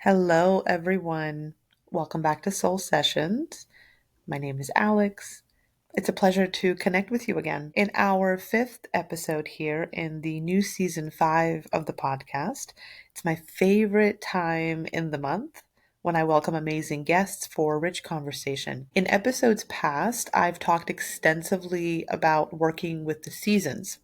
Hello, everyone. Welcome back to Soul Sessions. My name is Alex. It's a pleasure to connect with you again. In our fifth episode here in the new season 5 of the podcast, it's my favorite time in the month when I welcome amazing guests for rich conversation. In episodes past, I've talked extensively about working with the seasons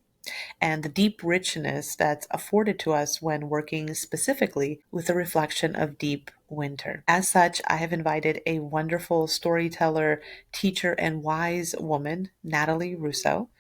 and the deep richness that's afforded to us when working specifically with the reflection of deep winter. As such, I have invited a wonderful storyteller, teacher, and wise woman, Natalie Rousseau,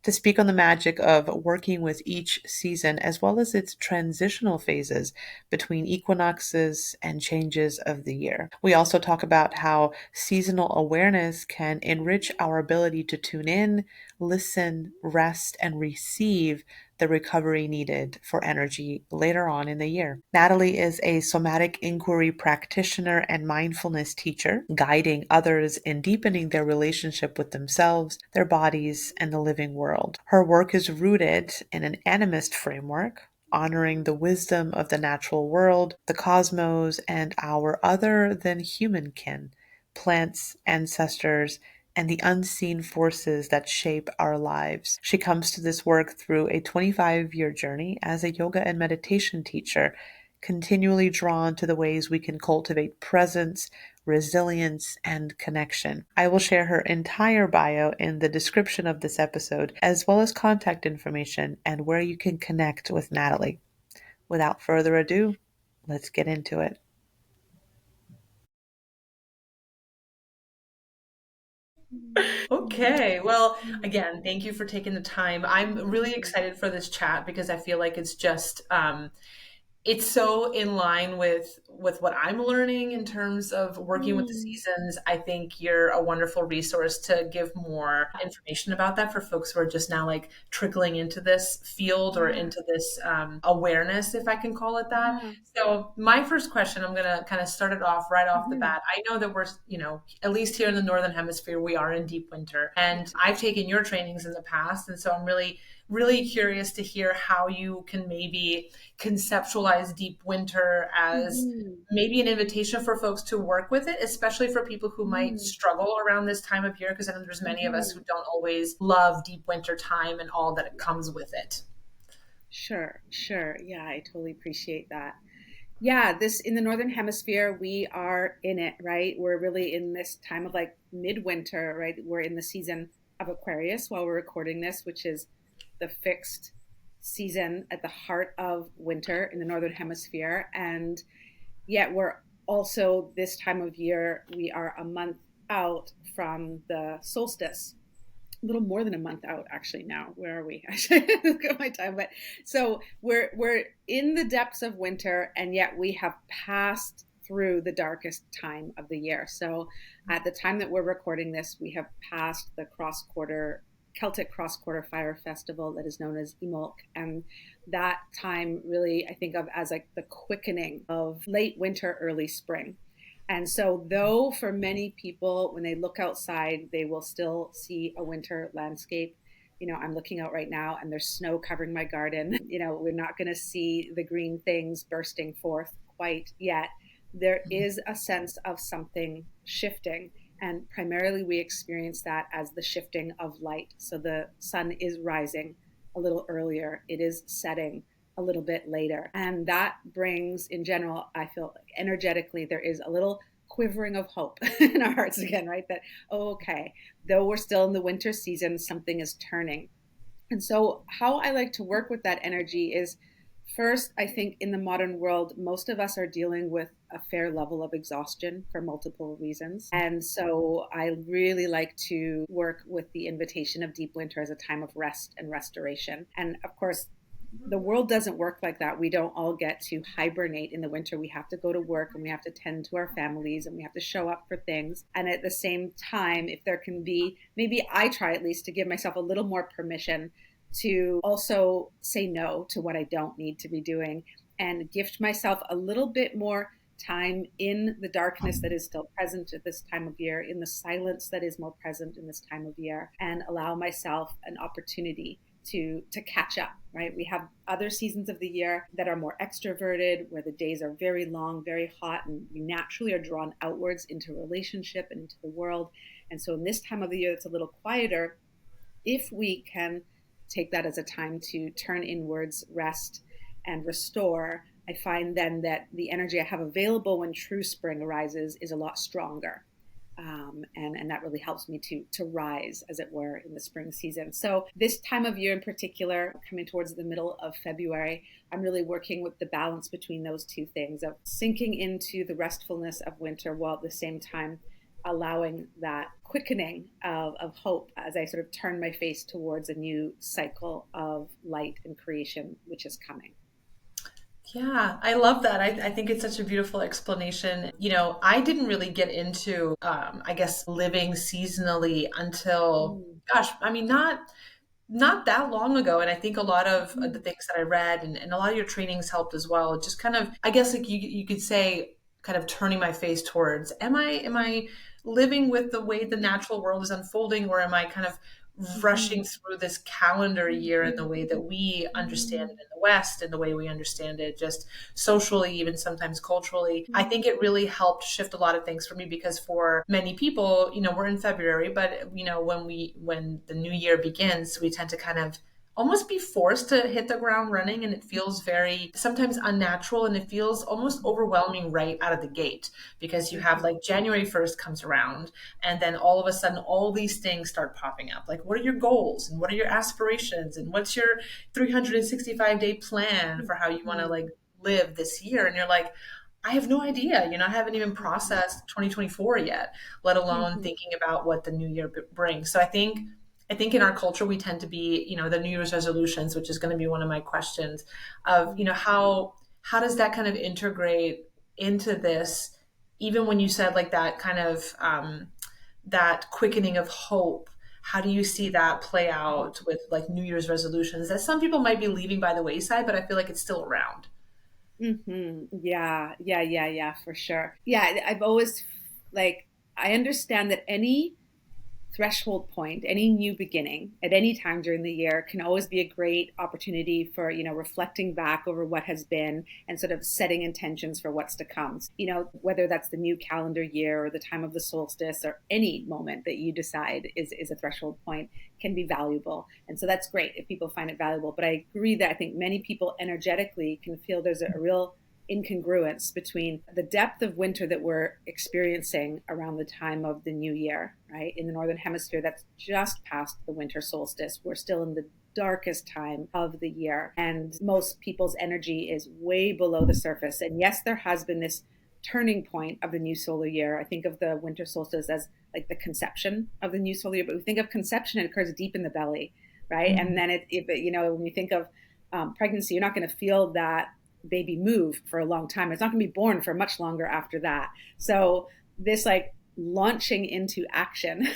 to speak on the magic of working with each season as well as its transitional phases between equinoxes and changes of the year. We also talk about how seasonal awareness can enrich our ability to tune in, listen, rest, and receive the recovery needed for energy later on in the year. Natalie is a somatic inquiry practitioner and mindfulness teacher, guiding others in deepening their relationship with themselves, their bodies, and the living world. Her work is rooted in an animist framework, honoring the wisdom of the natural world, the cosmos, and our other than human kin, plants, ancestors, and the unseen forces that shape our lives. She comes to this work through a 25-year journey as a yoga and meditation teacher, continually drawn to the ways we can cultivate presence, resilience, and connection. I will share her entire bio in the description of this episode, as well as contact information and where you can connect with Natalie. Without further ado, let's get into it. Okay. Well, again, thank you for taking the time. I'm really excited for this chat because I feel like it's so in line with what I'm learning in terms of working with the Mm, seasons. I think you're a wonderful resource to give more information about that for folks who are just now like trickling into this field or yeah, into this awareness, if I can call it that. yeah. So my first question, I'm gonna kind of start it off right off the Mhm. bat. I know that at least here in the Northern Hemisphere, we are in deep winter, and I've taken your trainings in the past, and so I'm really curious to hear how you can maybe conceptualize deep winter as Mhm. maybe an invitation for folks to work with it, especially for people who might Mhm. struggle around this time of year, because I know there's many of us who Mhm. don't always love deep winter time and all that it comes with it. Sure, sure. Yeah, I totally appreciate that. Yeah, this in the Northern Hemisphere, we are in it, right? We're really in this time of like midwinter, right? We're in the season of Aquarius while we're recording this, which is the fixed season at the heart of winter in the Northern Hemisphere. And yet we're also this time of year, we are a month out from the solstice, a little more than a month out actually now. Where are we? I should look at my time. But so we're in the depths of winter, and yet we have passed through the darkest time of the year. So at the time that we're recording this, we have passed the cross quarter Celtic cross quarter fire festival that is known as Imbolc. And that time really I think of as like the quickening of late winter, early spring. And so, though for many people, when they look outside, they will still see a winter landscape. I'm looking out right now and there's snow covering my garden. We're not going to see the green things bursting forth quite yet. There is a sense of something shifting. And primarily, we experience that as the shifting of light. So the sun is rising a little earlier, it is setting a little bit later. And that brings, in general, I feel energetically, there is a little quivering of hope in our hearts again, right? That, oh, okay, though we're still in the winter season, something is turning. And so, how I like to work with that energy is first, I think in the modern world, most of us are dealing with a fair level of exhaustion for multiple reasons. And so, I really like to work with the invitation of deep winter as a time of rest and restoration. And of course, the world doesn't work like that. We don't all get to hibernate in the winter. We have to go to work and we have to tend to our families and we have to show up for things. And at the same time, if there can be, maybe I try at least to give myself a little more permission to also say no to what I don't need to be doing and gift myself a little bit more time in the darkness that is still present at this time of year, in the silence that is more present in this time of year, and allow myself an opportunity to catch up, right? We have other seasons of the year that are more extroverted, where the days are very long, very hot, and we naturally are drawn outwards into relationship and into the world. And so in this time of the year, it's a little quieter. If we can take that as a time to turn inwards, rest, and restore, I find then that the energy I have available when true spring arises is a lot stronger. And that really helps me to rise, as it were, in the spring season. So this time of year in particular, coming towards the middle of February, I'm really working with the balance between those two things of sinking into the restfulness of winter while at the same time allowing that quickening of hope as I sort of turn my face towards a new cycle of light and creation, which is coming. Yeah, I love that. I think it's such a beautiful explanation. I didn't really get into, I guess, living seasonally until, Mm, gosh, I mean, not that long ago. And I think a lot of the mm, things that I read and a lot of your trainings helped as well. Just kind of, I guess, like you could say, kind of turning my face towards, am I living with the way the natural world is unfolding, or am I kind of rushing mhm, through this calendar year in the way that we understand it mm, in the West and the way we understand it just socially, even sometimes culturally? I think mm, it really helped shift a lot of things for me, because for many people, we're in February, but when the new year begins, we tend to kind of almost be forced to hit the ground running, and it feels very sometimes unnatural, and it feels almost mhm, overwhelming right out of the gate, because you have mhm, like January 1st comes around, and then all of a sudden all these things start popping up, like what are your goals and what are your aspirations and what's your 365-day plan for how you want to like mhm, live this year, and you're like, I have no idea. I haven't even mhm, processed 2024 yet, let alone mhm, thinking about what the new year brings. So I think in our culture we tend to be, the New Year's resolutions, which is going to be one of my questions of, mhm, how does that kind of integrate into this, even when you said like that kind of that quickening of hope. How do you see that play mhm. out with like New Year's resolutions that some people might be leaving by the wayside, but I feel like it's still around? Yeah, yeah, yeah, yeah, for sure. Yeah, I've always like I understand that any threshold point, any new beginning at any time during the year can always be a great opportunity for, reflecting back over what has been and sort of setting intentions for what's to come. Whether that's the new calendar year or the time of the solstice or any moment that you decide is a threshold point can be valuable. And so that's great if people find it valuable. But I agree that I think many people energetically can feel there's a real incongruence between the depth of winter that we're experiencing around the time of the new year, right? In the Northern Hemisphere, that's just past the winter solstice. We're still in the darkest time of the year, and most people's energy is way below the surface. And yes, there has been this turning point of the new solar year. I think of the winter solstice as like the conception of the new solar year, but we think of conception, it occurs deep in the belly, right? And Mhm. then when you think of pregnancy, you're not going to feel that baby move for a long time. It's not going to be born for much longer after that. So this like launching into action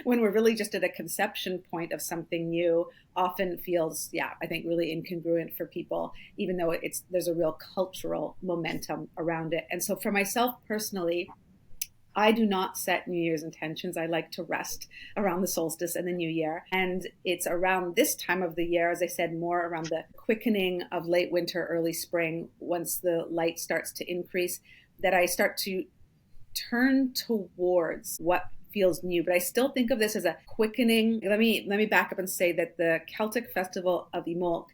when we're really just at a conception point of something new often feels, yeah, I think really incongruent for people, even though there's a real cultural momentum around it. And so for myself personally, I do not set New Year's intentions. I like to rest around the solstice and the new year. And it's around this time of the year, as I said, more around the quickening of late winter, early spring, once the light starts to increase, that I start to turn towards what feels new. But I still think of this as a quickening. Let me back up and say that the Celtic festival of Imbolc,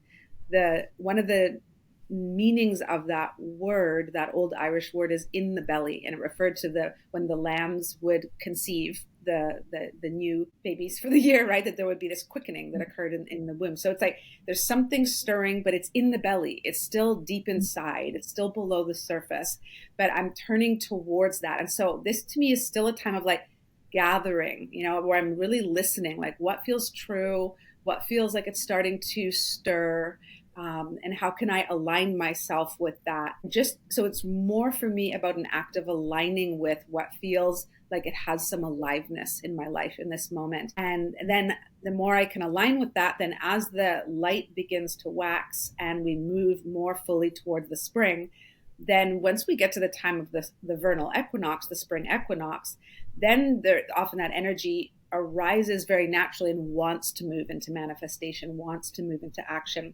the one of the meanings of that word, that old Irish word, is in the belly, and it referred to the when the lambs would conceive the new babies for the year, right? That there would be this quickening that occurred in the womb. So it's like there's something stirring, but it's in the belly. It's still deep inside. It's still below the surface, but I'm turning towards that. And so this to me is still a time of like gathering, where I'm really listening, like what feels true, what feels like it's starting to stir, and how can I align myself with that? Just so it's more for me about an act of aligning with what feels like it has some aliveness in my life in this moment. And then the more I can align with that, then as the light begins to wax and we move more fully towards the spring, then once we get to the time of the vernal equinox, the spring equinox, then there often that energy arises very naturally and wants to move into manifestation, wants to move into action.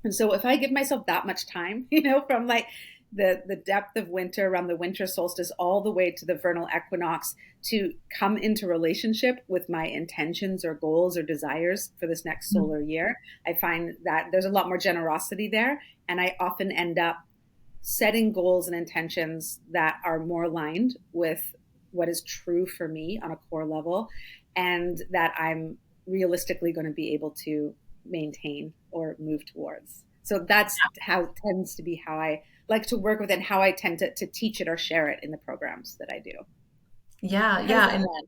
And so if I give myself that much time, from like the depth of winter around the winter solstice all the way to the vernal equinox to come into relationship with my intentions or goals or desires for this next solar year, I find that there's a lot more generosity there. And I often end up setting goals and intentions that are more aligned with what is true for me on a core level and that I'm realistically going to be able to maintain or move towards. So that's how tends to be how I like to work with it and how I tend to teach it or share it in the programs that I do. Yeah, How does yeah. that And land?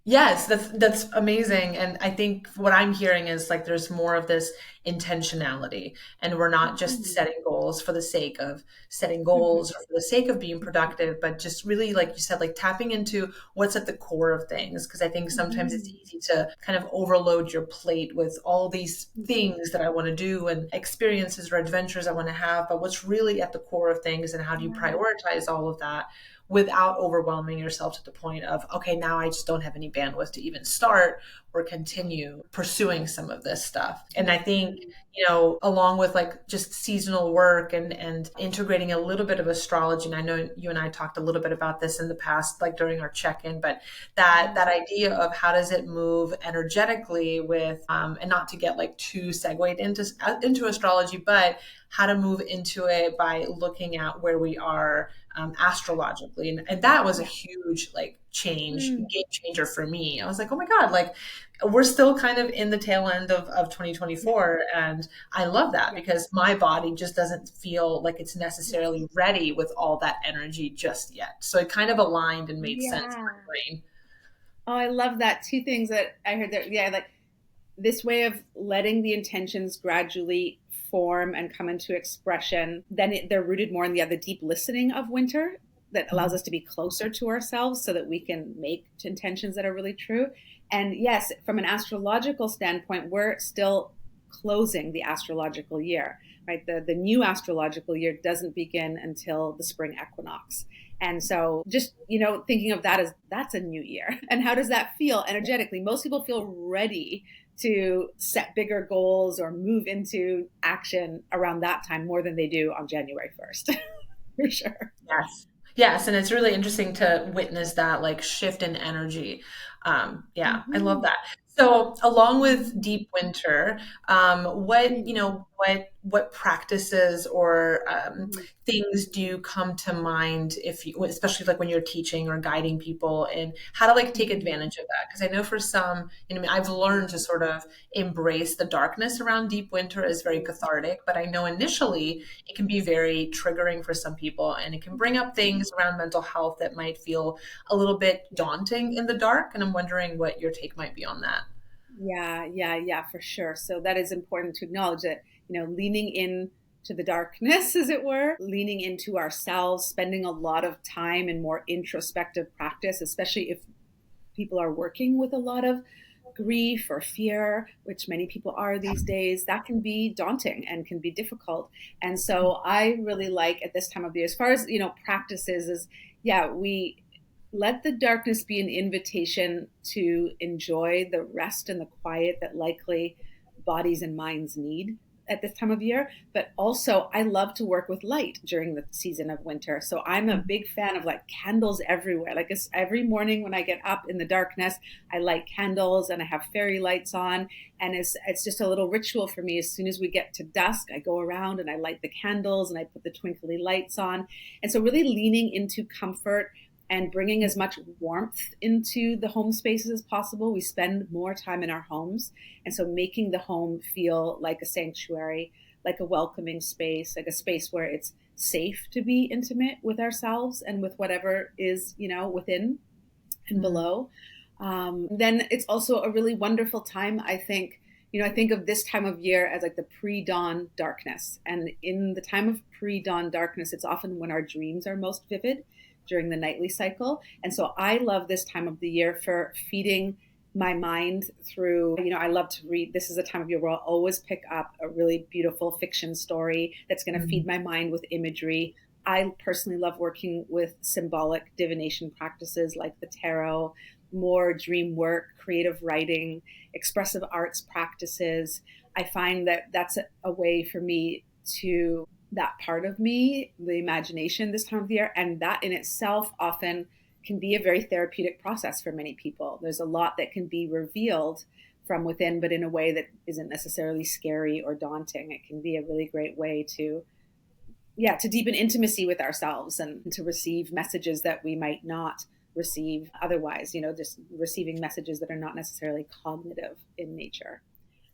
yes, that's amazing. And I think what I'm hearing is like there's more of this intentionality, and we're not just Mm-hmm. setting goals for the sake of setting Mm-hmm. goals or for the sake of being productive, but just really, like you said, like tapping into what's at the core of things. Because I think sometimes it's Mm-hmm. easy to kind of overload your plate with all these things that I want to do and experiences or adventures I want to have. But what's really at the core of things, and how do you Yeah. prioritize all of that without overwhelming yourself to the point of, okay, now I just don't have any bandwidth to even start or continue pursuing some of this stuff. And I think, Mm-hmm. along with like just seasonal work and integrating a little bit of astrology, and I know you and I talked a little bit about this in the past, like during our check-in, but that idea of how does it move energetically with, and not to get like too segued into astrology, but how to move into it by looking at where we are astrologically. And that was a Yeah. huge like Mm. game changer for me. I was like, oh my God, like we're still kind of in the tail end of Yeah. 2024. And I love that Yeah. because my body just doesn't feel like it's necessarily Yes. ready with all that energy just yet. So it kind of aligned and made sense in Yeah. my brain. Oh, I love that. Two things that I heard there. Yeah, like this way of letting the intentions gradually form and come into expression, then they're rooted more in the deep listening of winter that allows Mhm. us to be closer to ourselves so that we can make intentions that are really true. And yes, from an astrological standpoint, we're still closing the astrological year, right? The new astrological year doesn't begin until the spring equinox. And so just, thinking of that as that's a new year. And how does that feel energetically? Most people feel ready to set bigger goals or move into action around that time more than they do on January 1st, for sure. Yes. Yes, and it's really interesting to witness that like shift in energy. Yeah, I love Mm-hmm. that. So, along with deep winter, what Mm-hmm. what practices or Mm-hmm. things do you come to mind if you, especially like when you're teaching or guiding people, and how to like take Mm-hmm. advantage of that? Because I know for some, I've learned to sort of embrace the darkness around deep winter as very cathartic, but I know initially it can be very triggering for some people, and it can bring up things around mental health that might feel a little bit Yeah. daunting in the dark. And I'm wondering what your take might be on that. Yeah, yeah, yeah, for sure. So that is important to acknowledge that, leaning in to the darkness, as it were, leaning into ourselves, spending a lot of time in more introspective practice, especially if people are working with a lot of grief or fear, which many people are these days, that can be daunting and can be difficult. And so I really like at this time of the year, as far as, practices is, yeah, we let the darkness be an invitation to enjoy the rest and the quiet that likely bodies and minds need at this time of year. But also, I love to work with light during the season of winter. So I'm a big fan of like candles everywhere. Like every morning when I get up in the darkness, I light candles and I have fairy lights on. And it's just a little ritual for me. As soon as we get to dusk, I go around and I light the candles and I put the twinkly lights on. And so, really leaning into comfort and bringing as much warmth into the home spaces as possible. We spend more time in our homes. And so making the home feel like a sanctuary, like a welcoming space, like a space where it's safe to be intimate with ourselves and with whatever is, within and Mm, below. Then it's also a really wonderful time, I think. I think of this time of year as like the pre dawn darkness. And in the time of pre dawn darkness, it's often when our dreams are most vivid during the nightly cycle. And so I love this time of the year for feeding my mind through, I love to read. This is a time of year where I'll always pick up a really beautiful fiction story that's going to mm, feed my mind with imagery I personally love working with symbolic divination practices like the tarot, more dream work, creative writing, expressive arts practices. I find that that's a way for me to that part of me, the imagination this time of year, and that in itself often can be a very therapeutic process for many people. There's a lot that can be revealed from within, but in a way that isn't necessarily scary or daunting. It can be a really great way to, yeah, to deepen intimacy with ourselves and to receive messages that we might not receive otherwise, just receiving messages that are not necessarily cognitive in nature.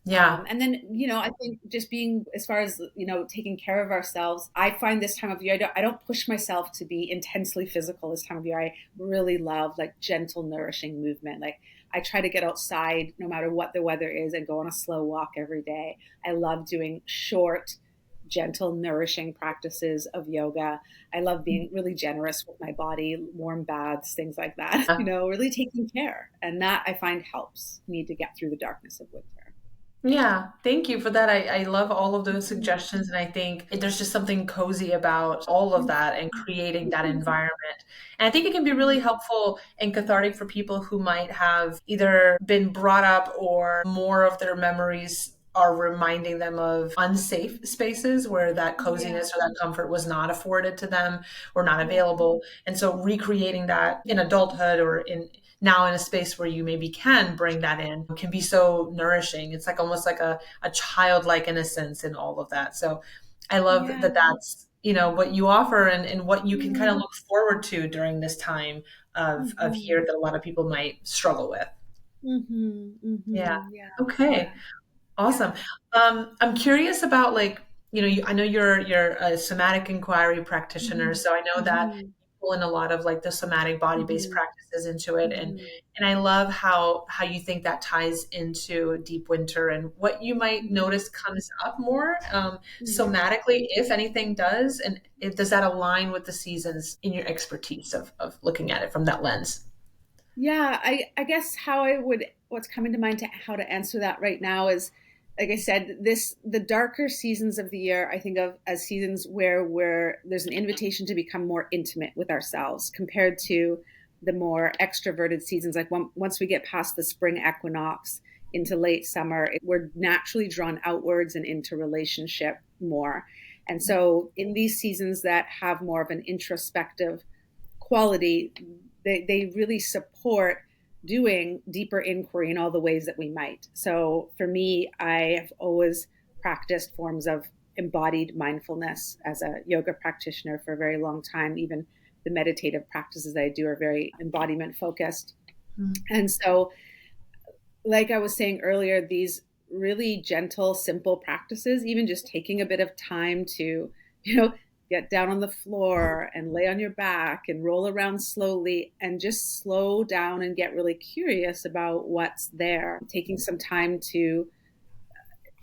Yeah. And then, I think just being, as far as, taking care of ourselves, I find this time of year, I don't push myself to be intensely physical this time of year. I really love like gentle, nourishing movement. Like I try to get outside no matter what the weather is and go on a slow walk every day. I love doing short, gentle, nourishing practices of yoga. I love being really generous with my body, warm baths, things like that, really taking care. And that I find helps me to get through the darkness of winter. Yeah, thank you for that. I love all of those Mhm. suggestions. And I think there's just something cozy about all of Mhm. that and creating that Mhm. environment. And I think it can be really Mhm. helpful and cathartic for people who might have either been brought up or more of their memories are reminding them of unsafe spaces where that Yeah, coziness or that comfort was not afforded to them or not yeah, available. And so recreating that in adulthood or in now in a space where you maybe can bring that in can be so nourishing. It's like almost like a childlike innocence in all of that. So I love yeah. that that's, what you offer and what you can kind of Mhm. look forward to during this time of Mhm. year that a lot of people might struggle with. Mhm. Yeah. Mhm. Yeah, Okay. yeah, Awesome. yeah. I'm curious about like, I know you're a somatic inquiry practitioner, Mhm. so I know that Mhm. you pull in a lot of like the somatic body-based Mhm. practices into it, Mhm. and I love how you think that ties into deep winter and what you might Mhm. notice comes up more Mhm. somatically, if anything does, and does that align with the seasons in your expertise of looking at it from that lens? Yeah, I guess what's coming to mind to how to answer that right now is, like I said, the darker seasons of the year I think of as seasons where there's an invitation to become more intimate with ourselves compared to the more extroverted seasons. Like once we get past the spring equinox into late summer, we're naturally drawn outwards and into relationship more. And so in these seasons that have more of an introspective quality, they really support doing deeper inquiry in all the ways that we might. So for me, I have always practiced forms of embodied mindfulness as a yoga practitioner for a very long time. Even the meditative practices I do are very embodiment focused. And so, like I was saying earlier, these really gentle, simple practices, even just taking a bit of time to, get down on the floor and lay on your back and roll around slowly and just slow down and get really curious about what's there. Taking some time to,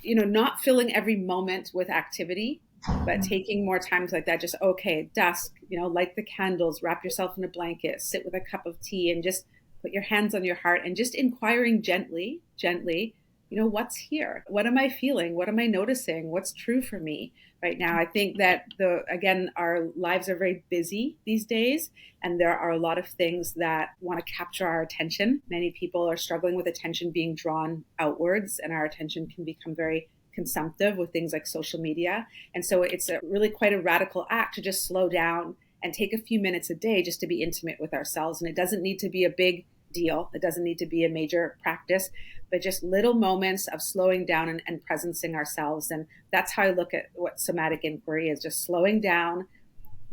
not filling every moment with activity, but taking more times like that, just okay, dusk, light the candles, wrap yourself in a blanket, sit with a cup of tea, and just put your hands on your heart and just inquiring gently, gently, what's here? What am I feeling? What am I noticing? What's true for me right now? I think that again, our lives are very busy these days, and there are a lot of things that want to capture our attention. Many people are struggling with attention being drawn outwards, and our attention can become very consumptive with things like social media. And so it's a really quite a radical act to just slow down and take a few minutes a day just to be intimate with ourselves. And it doesn't need to be a big deal. It doesn't need to be a major practice, but just little moments of slowing down and presencing ourselves. And that's how I look at what somatic inquiry is, just slowing down,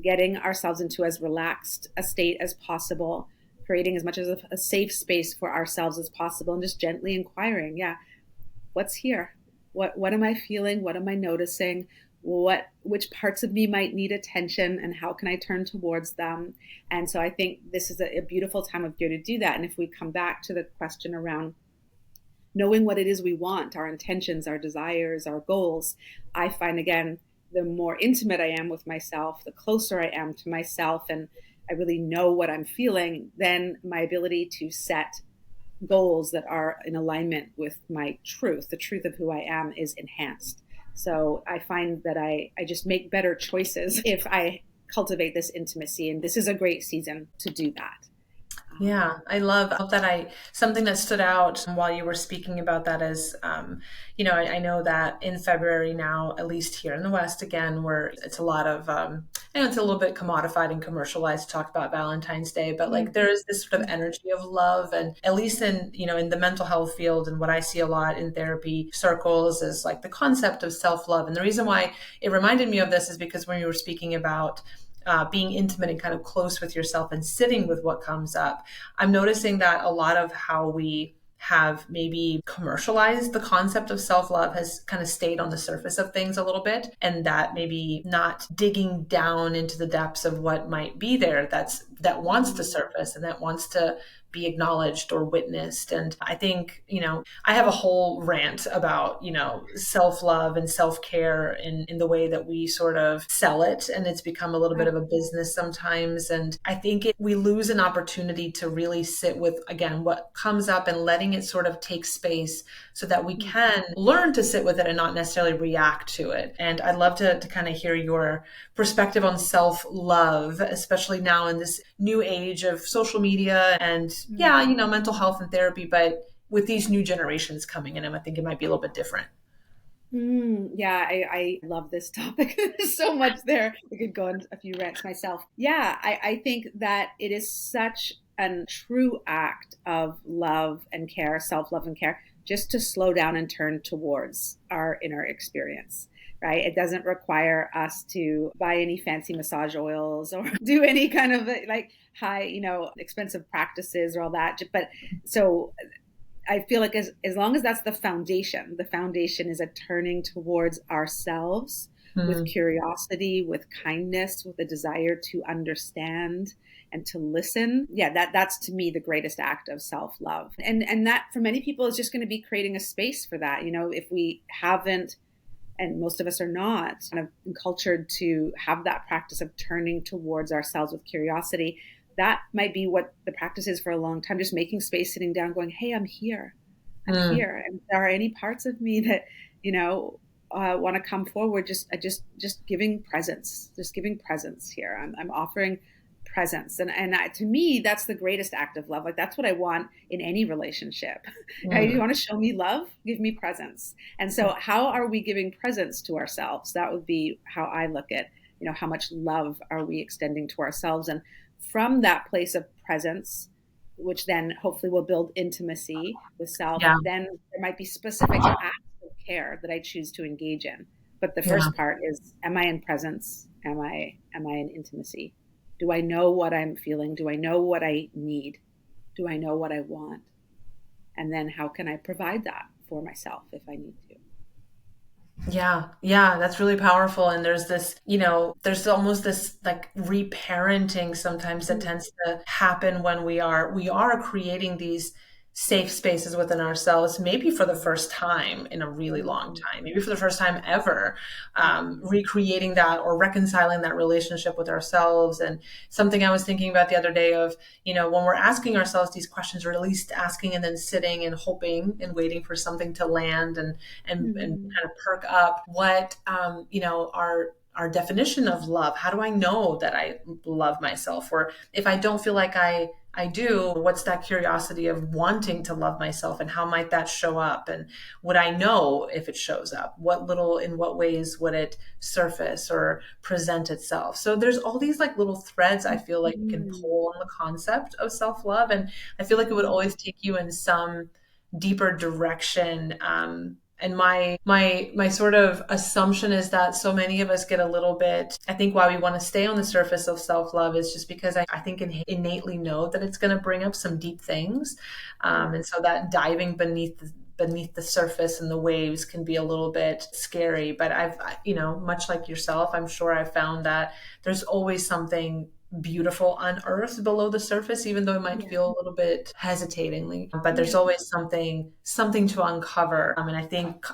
getting ourselves into as relaxed a state as possible, creating as much as a safe space for ourselves as possible, and just gently inquiring, yeah, what's here? What am I feeling? What am I noticing? Which parts of me might need attention, and how can I turn towards them? And so I think this is a beautiful time of year to do that. And if we come back to the question around knowing what it is we want, our intentions, our desires, our goals, I find again, the more intimate I am with myself, the closer I am to myself, and I really know what I'm feeling, then my ability to set goals that are in alignment with my truth, the truth of who I am, is enhanced. So I find that I just make better choices if I cultivate this intimacy. And this is a great season to do that. Yeah, I love that. Something that stood out while you were speaking about that is, I know that in February now, at least here in the West, again, where it's a lot of, I know it's a little bit commodified and commercialized to talk about Valentine's Day, but like there is this sort of energy of love. And at least in the mental health field, and what I see a lot in therapy circles is like the concept of self-love. And the reason why it reminded me of this is because when you were speaking about being intimate and kind of close with yourself and sitting with what comes up, I'm noticing that a lot of how we have maybe commercialized the concept of self-love has kind of stayed on the surface of things a little bit, and that maybe not digging down into the depths of what might be there that wants to surface and that wants to be acknowledged or witnessed. And I think, I have a whole rant about, self-love and self-care in the way that we sort of sell it. And it's become a little bit of a business sometimes. And I think we lose an opportunity to really sit with, again, what comes up and letting it sort of take space so that we can learn to sit with it and not necessarily react to it. And I'd love to kind of hear your perspective on self-love, especially now in this new age of social media and mental health and therapy, but with these new generations coming in, I think it might be a little bit different. Yeah, I love this topic. There's so much there. I could go on a few rants myself. Yeah, I think that it is such a true act of love and care, self-love and care, just to slow down and turn towards our inner experience. Right? It doesn't require us to buy any fancy massage oils or do any kind of like high, expensive practices or all that. But so I feel like as long as that's the foundation is a turning towards ourselves with Mm. curiosity, with kindness, with a desire to understand and to listen. Yeah, that's to me the greatest act of self-love. And that for many people is just going to be creating a space for that. If we haven't, and most of us are not kind of cultured to have that practice of turning towards ourselves with curiosity, that might be what the practice is for a long time, just making space, sitting down, going, hey, I'm here. I'm Mm. here. And if there are any parts of me that, want to come forward, just giving presence, here. I'm offering presence. And to me, that's the greatest act of love. Like that's what I want in any relationship. Right? You Mm. want to show me love? Give me presence. And so how are we giving presence to ourselves? That would be how I look at, how much love are we extending to ourselves? And from that place of presence, which then hopefully will build intimacy with self, Yeah. then there might be specific acts of care that I choose to engage in. But the Yeah. first part is, am I in presence? Am I in intimacy? Do I know what I'm feeling? Do I know what I need? Do I know what I want? And then how can I provide that for myself if I need to? Yeah, yeah, that's really powerful. And there's this, there's almost this like reparenting sometimes that tends to happen when we are creating these safe spaces within ourselves, maybe for the first time in a really long Mm-hmm. time, maybe for the first time ever, Mm-hmm. recreating that or reconciling that relationship with ourselves. And something I was thinking about the other day of, when we're asking ourselves these questions, or at least asking and then sitting and hoping and waiting for something to land and Mm-hmm. kind of perk up what our definition of love. How do I know that I love myself? Or if I don't feel like I do, what's that curiosity of wanting to love myself, and how might that show up? And would I know if it shows up? In what ways would it surface or present itself? So there's all these like little threads I feel like you can Mm-hmm. pull on the concept of self-love. And I feel like it would always take you in some deeper direction. And my sort of assumption is that so many of us get a little bit, I think why we want to stay on the surface of self-love is just because I think innately know that it's going to bring up some deep things. Yeah. And so that diving beneath the surface and the waves can be a little bit scary. But much like yourself, I'm sure I've found that there's always something beautiful unearthed below the surface, even though it might Yeah. feel a little bit hesitatingly, but there's Yeah. always something to uncover. And I think,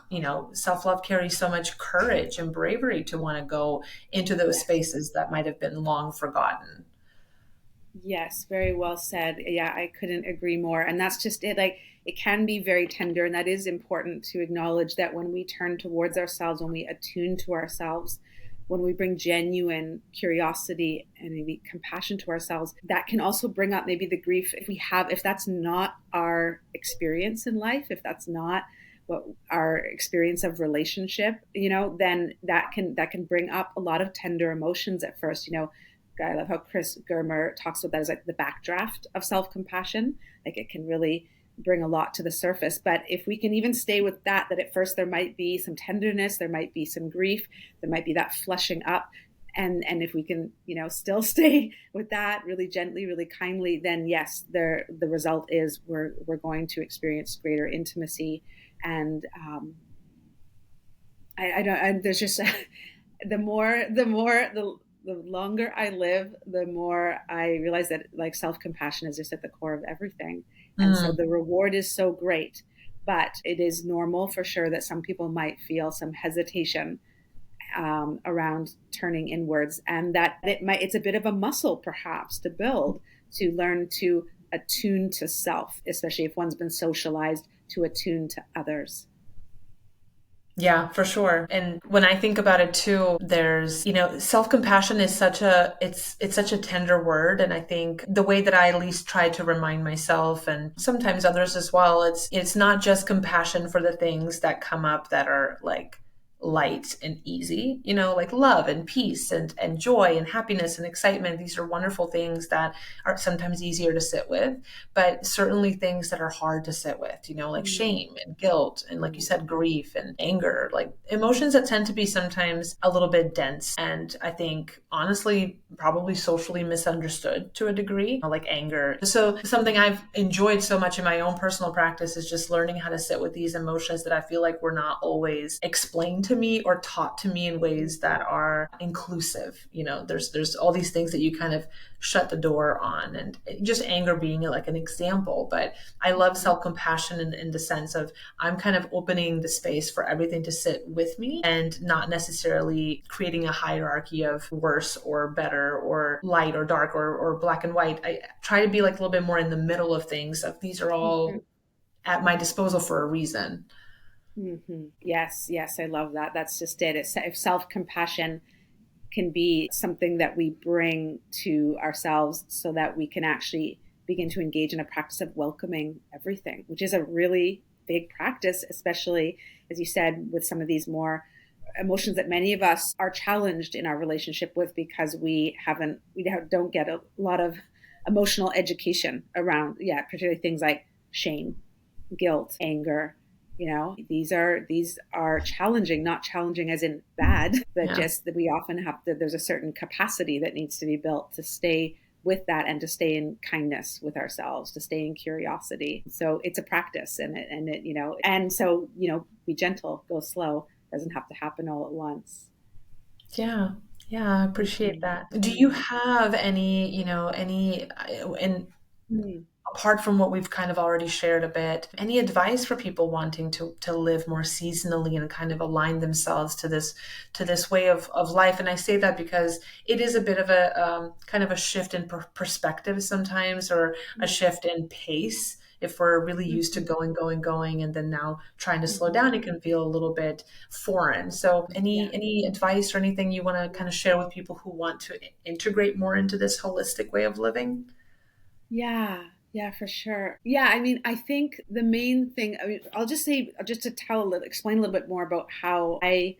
self-love carries so much courage and bravery to want to go into those Yes. spaces that might have been long forgotten. Yes, very well said. Yeah, I couldn't agree more. And that's just it. Like, it can be very tender. And that is important to acknowledge that when we turn towards ourselves, when we attune to ourselves, when we bring genuine curiosity and maybe compassion to ourselves, that can also bring up maybe the grief if that's not our experience in life, if that's not what our experience of relationship, then that can bring up a lot of tender emotions at first. I love how Chris Germer talks about that as like the backdraft of self-compassion. Like it can really bring a lot to the surface. But if we can even stay with that at first there might be some tenderness, there might be some grief, there might be that flushing up. And if we can, still stay with that really gently, really kindly, then yes, the result is we're going to experience greater intimacy. And I don't. There's just the longer I live, the more I realize that like self compassion is just at the core of everything, and so Mm. the reward is so great. But it is normal for sure that some people might feel some hesitation around turning inwards, and that it's a bit of a muscle perhaps to build, to learn to attune to self, especially if one's been socialized to attune to others. Yeah, for sure. And when I think about it too, there's, self-compassion is it's such a tender word. And I think the way that I at least try to remind myself and sometimes others as well, it's not just compassion for the things that come up that are like light and easy, like love and peace and joy and happiness and excitement. These are wonderful things that are sometimes easier to sit with, but certainly things that are hard to sit with, like Mm, shame and guilt and, like you mm, said, grief and anger, like emotions that tend to be sometimes a little bit dense. And I think honestly, probably socially misunderstood to a degree, like anger. So something I've enjoyed so much in my own personal practice is just learning how to sit with these emotions that I feel like were not always explained to me or taught to me in ways that are inclusive. There's all these things that you kind of shut the door on, and just anger being like an example. But I love mm, self-compassion in the sense of I'm kind of opening the space for everything to sit with me and not necessarily creating a hierarchy of worse or better or light or dark or black and white. I try to be like a little bit more in the middle of things, of these are mm, all at my disposal for a reason. Yes, yes, I love that. That's just it. If self compassion can be something that we bring to ourselves so that we can actually begin to engage in a practice of welcoming everything, which is a really big practice, especially as you said, with some of these more emotions that many of us are challenged in our relationship with because we don't get a lot of emotional education around, yeah, particularly things like shame, guilt, anger. These are challenging, not challenging as in bad, but Yeah. just that we often have to. There's a certain capacity that needs to be built to stay with that and to stay in kindness with ourselves, to stay in curiosity. So it's a practice, and be gentle, go slow. It doesn't have to happen all at once. Yeah. Yeah, I appreciate Mm-hmm. that. Do you Mm-hmm. have and Mm-hmm. apart from what we've kind of already shared a bit, any advice for people wanting to live more seasonally and kind of align themselves to this way of life? And I say that because it is a bit of a kind of a shift in perspective sometimes, or a shift in pace. If we're really used to Mm-hmm. going, and then now trying to slow Mm-hmm. down, it can feel a little bit foreign. So, Yeah. any advice or anything you want to kind of share with people who want to integrate more into this holistic way of living? Yeah, yeah, for sure. Yeah, I mean, I think the main thing, I mean, I'll just say, just to explain a little bit more about how I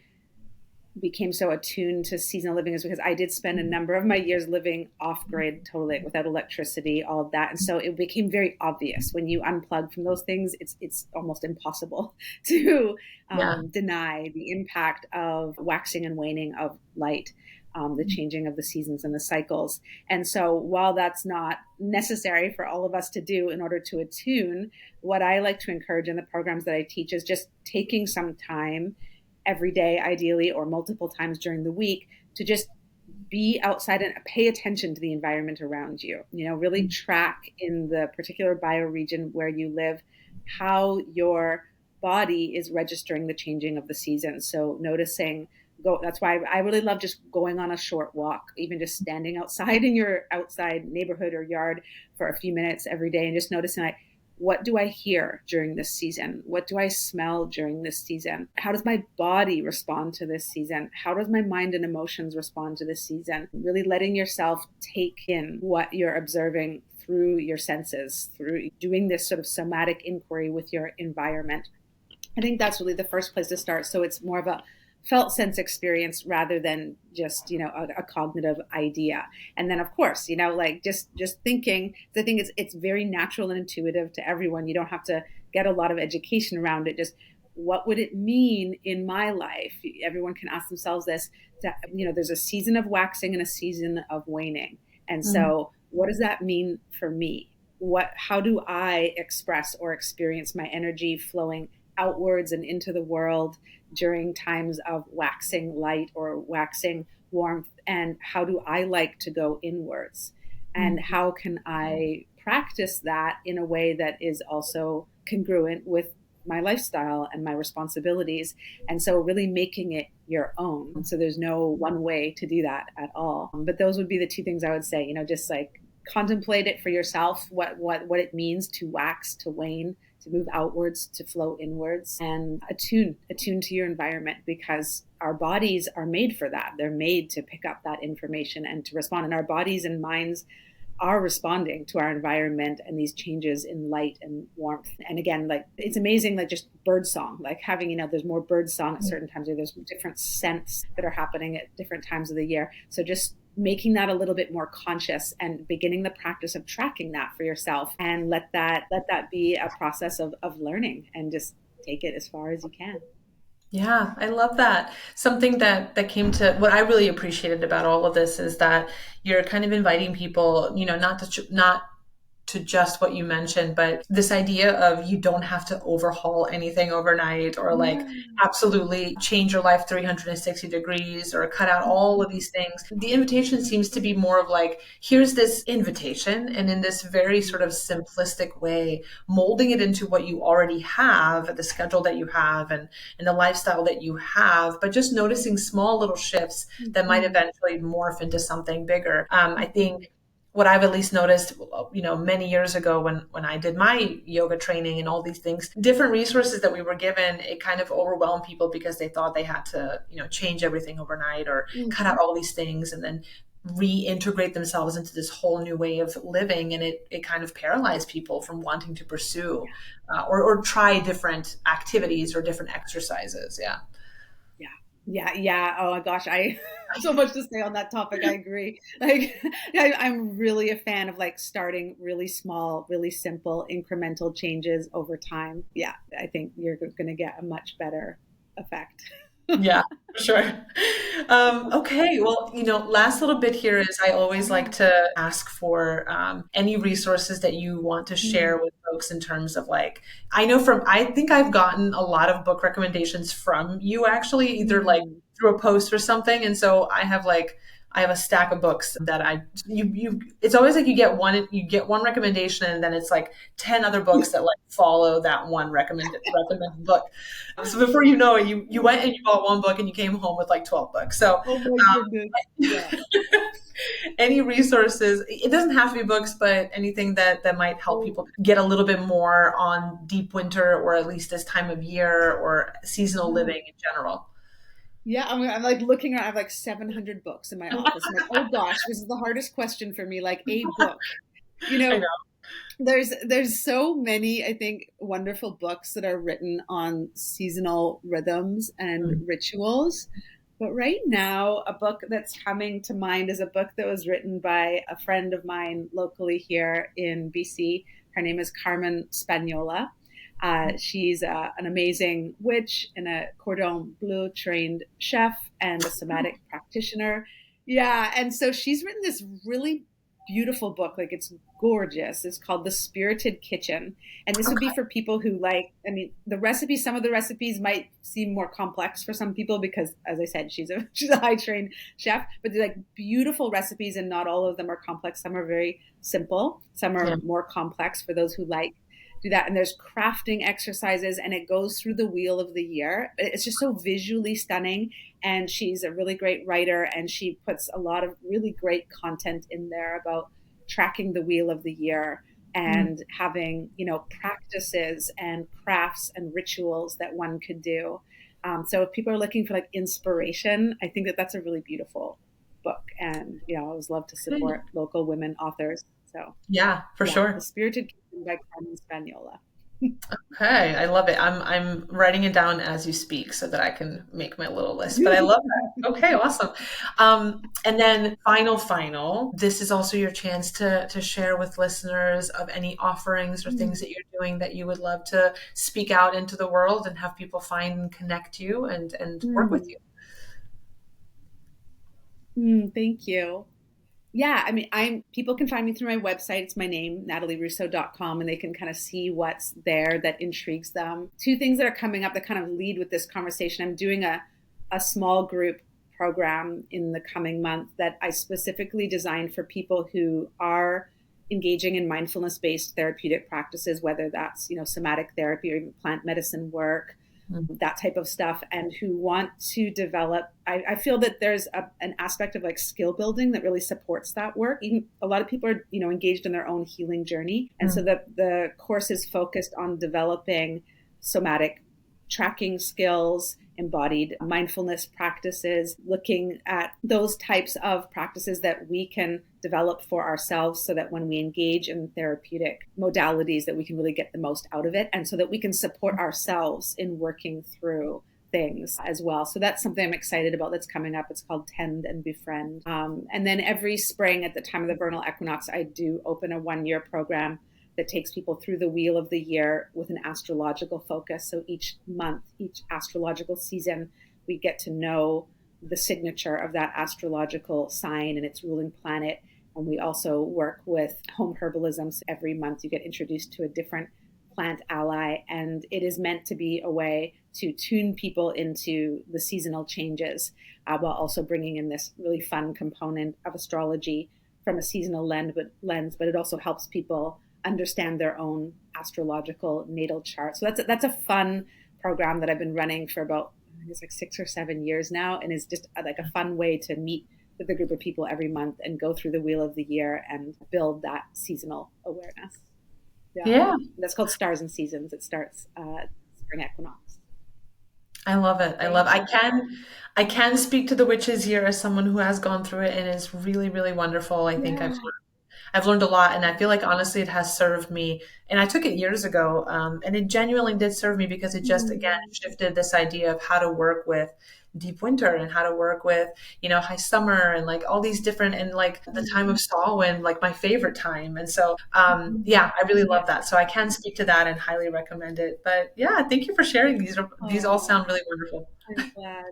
became so attuned to seasonal living is because I did spend a number of my years living off grid, totally without electricity, all of that. And so it became very obvious when you unplug from those things, it's almost impossible to Yeah. deny the impact of waxing and waning of light. The changing of the seasons and the cycles. And so, while that's not necessary for all of us to do in order to attune, what I like to encourage in the programs that I teach is just taking some time every day, ideally, or multiple times during the week, to just be outside and pay attention to the environment around you. Really track in the particular bioregion where you live how your body is registering the changing of the seasons. So noticing that's why I really love just going on a short walk, even just standing outside in your outside neighborhood or yard for a few minutes every day and just noticing like what do I hear during this season? What do I smell during this season? How does my body respond to this season? How does my mind and emotions respond to this season? Really letting yourself take in what you're observing through your senses, through doing this sort of somatic inquiry with your environment. I think that's really the first place to start. So it's more of a felt sense experience rather than just, a cognitive idea. And then of course, like just thinking, I think it's very natural and intuitive to everyone. You don't have to get a lot of education around it. Just what would it mean in my life? Everyone can ask themselves this. There's a season of waxing and a season of waning. And Mm, so what does that mean for me? How do I express or experience my energy flowing outwards and into the world during times of waxing light or waxing warmth? And how do I like to go inwards? And mm, how can I practice that in a way that is also congruent with my lifestyle and my responsibilities? And so really making it your own. So there's no one way to do that at all. But those would be the two things I would say, just like contemplate it for yourself, what it means to wax, to wane, to move outwards, to flow inwards, and attune to your environment, because our bodies are made for that. They're made to pick up that information and to respond. And our bodies and minds are responding to our environment and these changes in light and warmth. And again, like it's amazing, like just bird song, like having, there's more bird song at certain times, or there's different scents that are happening at different times of the year. So just making that a little bit more conscious and beginning the practice of tracking that for yourself, and let that be a process of learning, and just take it as far as you can. yeah, I love that. Something that came to what I really appreciated about all of this is that you're kind of inviting people, not to just what you mentioned, but this idea of you don't have to overhaul anything overnight or like Yeah. absolutely change your life 360 degrees or cut out all of these things. The invitation seems to be more of like, here's this invitation, and in this very sort of simplistic way, molding it into what you already have, the schedule that you have, and the lifestyle that you have, but just noticing small little shifts that might Mhm. eventually morph into something bigger. I Mhm. think what I've at least noticed, many years ago when I did my yoga training and all these things, different resources that we were given, it kind of overwhelmed people because they thought they had to, change everything overnight or cut Mhm. out all these things and then reintegrate themselves into this whole new way of living. And it kind of paralyzed people from wanting to pursue or try different activities or different exercises. Yeah. Yeah. Yeah. Yeah. Oh my gosh. I so much to say on that topic. I agree. Like I'm really a fan of like starting really small, really simple, incremental changes over time. Yeah. I think you're going to get a much better effect. Yeah, for sure. Okay, well, last little bit here is I always like Yeah. to ask for any resources that you want to share Mm. with folks in terms of like, I think I've gotten a lot of book recommendations from you actually, either like Mm. through a post or something. And so I have a stack of books that it's always like you get one recommendation and then it's like 10 other books that like follow that one recommended book. So before you know it, you went and you bought one book and you came home with like 12 books. So Oh my goodness. Yeah. any resources, it doesn't have to be books, but anything that might help Oh, people get a little bit more on deep winter or at least this time of year or seasonal yeah. living in general. Yeah, I'm like looking around. I have like 700 books in my office. I'm like, oh gosh, this is the hardest question for me. Like a book, you I know. know, there's so many, I think, wonderful books that are written on seasonal rhythms and Mm. rituals. But right now, a book that's coming to mind is a book that was written by a friend of mine locally here in BC. Her name is Carmen Spagnola. She's an amazing witch and a cordon bleu trained chef and a somatic practitioner. Yeah, and so she's written this really beautiful book. Like it's gorgeous. It's called The Spirited Kitchen. And this would be Okay. for people who like, I mean, some of the recipes might seem more complex for some people because, as I said, she's a high trained chef, but they're like beautiful recipes and not all of them are complex. Some are very simple. Some Yeah. are more complex for those who like do that. And there's crafting exercises and it goes through the wheel of the year. It's just so visually stunning. And she's a really great writer and she puts a lot of really great content in there about tracking the wheel of the year, Mm. and having, practices and crafts and rituals that one could do. So if people are looking for like inspiration, I think that that's a really beautiful book. And, I always love to Great. support local women authors. So Yeah, for yeah, The sure. Spirited Kitchen by Carmen Spaniola. Okay, I love it. I'm writing it down as you speak so that I can make my little list. But I love that. Okay, awesome. And then final, this is also your chance to share with listeners of any offerings or things that you're doing that you would love to speak out into the world and have people find and connect you and work with Mm, you. thank you. Yeah, I mean, I'm people can find me through my website. It's my name, natalierousseau.com, and they can kind of see what's there that intrigues them. Two things that are coming up that kind of lead with this conversation. I'm doing a small group program in the coming month that I specifically designed for people who are engaging in mindfulness based therapeutic practices, whether that's, somatic therapy or even plant medicine work, Mm, that type of stuff, and who want to develop. I feel that there's an aspect of like skill building that really supports that work. Even a lot of people are, engaged in their own healing journey, and so mm, the course is focused on developing somatic tracking skills, embodied mindfulness practices, looking at those types of practices that we can develop for ourselves so that when we engage in therapeutic modalities that we can really get the most out of it, and so that we can support ourselves in working through things as well. So that's something I'm excited about that's coming up. It's called Tend and Befriend. And then every spring at the time of the vernal equinox, I do open a 1 year program that takes people through the wheel of the year with an astrological focus. So each month, each astrological season, we get to know the signature of that astrological sign and its ruling planet. And we also work with home herbalism. So every month you get introduced to a different plant ally, and it is meant to be a way to tune people into the seasonal changes, while also bringing in this really fun component of astrology from a seasonal lens, but it also helps people understand their own astrological natal chart. So that's a fun program that I've been running for about, I think it's like 6 or 7 years now, and is just like a fun way to meet with a group of people every month and go through the wheel of the year and build that seasonal awareness. Yeah, yeah, that's called Stars and Seasons. It starts spring equinox. I love it. I love. Thank you. I can speak to the witches here as someone who has gone through it and is really, really wonderful. I think Yeah. I've learned a lot, and I feel like honestly, it has served me. And I took it years ago, and it genuinely did serve me because it just again Mm. shifted this idea of how to work with deep winter and how to work with high summer and like all these different and like the time of Samhain, like my favorite time. And so yeah, I really love that. So I can speak to that and highly recommend it. But yeah, thank you for sharing. These all Oh, sound really wonderful. I'm glad.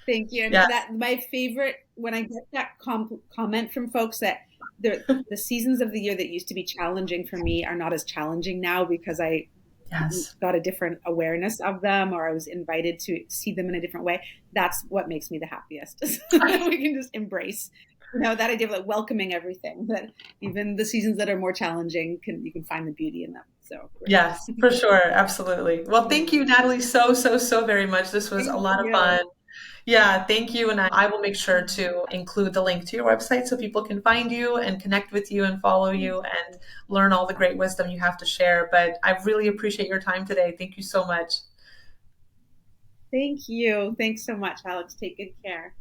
Thank you. And Yeah. that my favorite when I get that comment from folks that the seasons of the year that used to be challenging for me are not as challenging now because I Yes. got a different awareness of them, or I was invited to see them in a different way. That's what makes me the happiest. We can just embrace, that idea of like welcoming everything. That even the seasons that are more challenging, you can find the beauty in them. So great. Yes, for sure. Absolutely. Well, thank you, Natalie, so very much. This was a Thank lot of you. fun. Yeah, thank you. And I will make sure to include the link to your website so people can find you and connect with you and follow you and learn all the great wisdom you have to share. But I really appreciate your time today. Thank you so much. Thank you. Thanks so much, Alex. Take good care.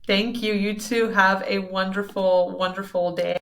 Thank you. You too have a wonderful, wonderful day.